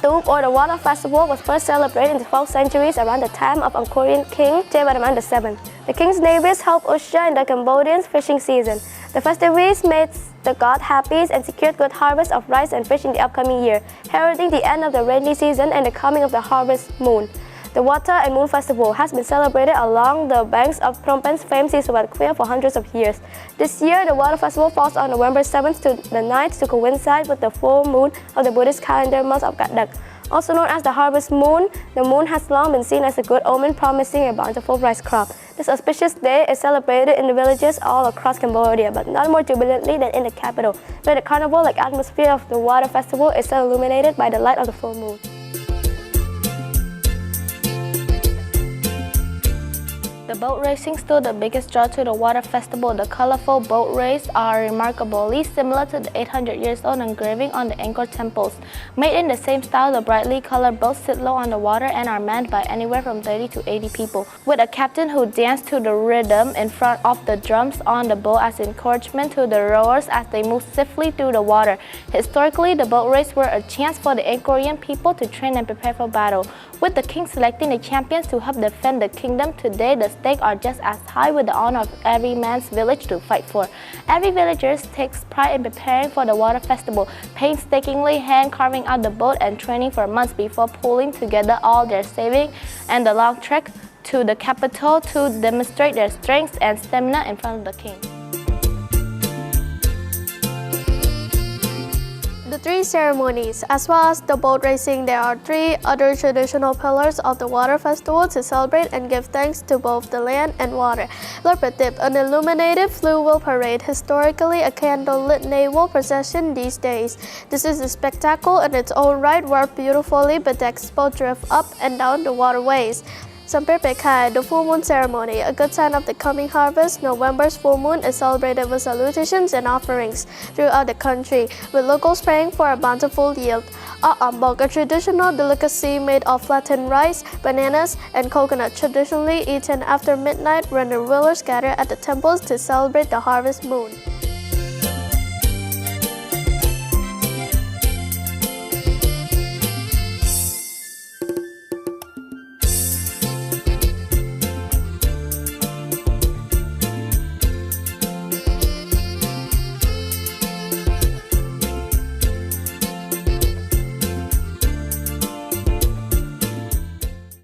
Tube, or the water festival, was first celebrated in the 12th centuries around the time of Angkorian king Jayavarman VII. The king's neighbors helped usher in the Cambodian fishing season. The festivities made the god happy and secured good harvest of rice and fish in the upcoming year, heralding the end of the rainy season and the coming of the harvest moon. The Water and Moon Festival has been celebrated along the banks of Phnom Penh's famed Sisoat Quay for hundreds of years. This year, the Water Festival falls on November 7th to the 9th to coincide with the full moon of the Buddhist calendar month of Kadak. Also known as the harvest moon, the moon has long been seen as a good omen promising a bountiful rice crop. This auspicious day is celebrated in the villages all across Cambodia, but not more jubilantly than in the capital, where the carnival-like atmosphere of the Water Festival is illuminated by the light of the full moon. The boat racing stood the biggest draw to the Water Festival. The colorful boat races are remarkably similar to the 800 years old engraving on the Angkor temples. Made in the same style, the brightly colored boats sit low on the water and are manned by anywhere from 30 to 80 people, with a captain who dances to the rhythm in front of the drums on the boat as encouragement to the rowers as they move swiftly through the water. Historically, the boat races were a chance for the Angkorian people to train and prepare for battle. With the king selecting the champions to help defend the kingdom, today the stakes are just as high, with the honor of every man's village to fight for. Every villager takes pride in preparing for the Water Festival, painstakingly hand-carving out the boat and training for months before pulling together all their savings and the long trek to the capital to demonstrate their strength and stamina in front of the king. The three ceremonies, as well as the boat racing, there are three other traditional pillars of the Water Festival to celebrate and give thanks to both the land and water. Lord Patip, an illuminated flue-wheel parade, historically a candle-lit naval procession these days. This is a spectacle in its own right where beautifully bedecked boats drift up and down the waterways. Samperpekai, the full moon ceremony, a good sign of the coming harvest. November's full moon is celebrated with salutations and offerings throughout the country, with locals praying for a bountiful yield. Ambok, a traditional delicacy made of flattened rice, bananas, and coconut, traditionally eaten after midnight when the rulers gather at the temples to celebrate the harvest moon.